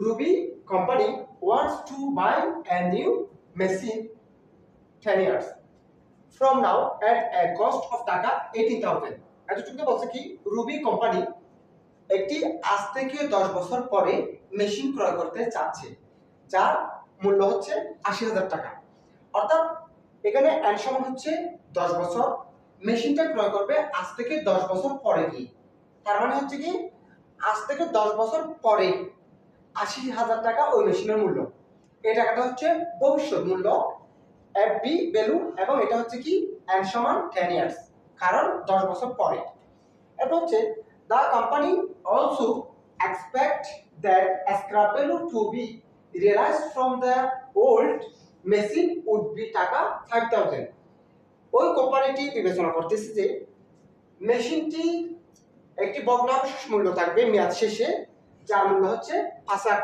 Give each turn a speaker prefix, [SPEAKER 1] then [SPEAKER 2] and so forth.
[SPEAKER 1] Ruby company wants to buy a new machine 10 years from now at a cost of টাকা 18,000 এতটুকু বলছে কি Ruby company একটি আজ থেকে 10 বছর পরে মেশিন ক্রয় করতে চাচ্ছে যার মূল্য হচ্ছে 80,000 টাকা অর্থাৎ এখানে এন্ড সমান হচ্ছে 10 বছর মেশিনটা ক্রয় করবে আজ থেকে 10 বছর পরে কি তার মানে হচ্ছে কি আজ থেকে 10 বছর পরে 80,000 টাকা ওই মেশিনের মূল্য এই টাকাটা হচ্ছে ভবিষ্যৎ মূল্য এফবি ভ্যালু এবং এটা হচ্ছে কি এন্ড সমান 10 ইয়ার্স কারণ 10 বছর পরে এটা হচ্ছে the company also expect that scrap value to be realized from the old machine would be টাকা 5,000 ওই কোম্পানিটি বিবেচনা করতেছে যে মেশিনটি একটি ভগ্নাবশেষ মূল্য থাকবে মেয়াদ শেষে যার মূল্য হচ্ছে 5,000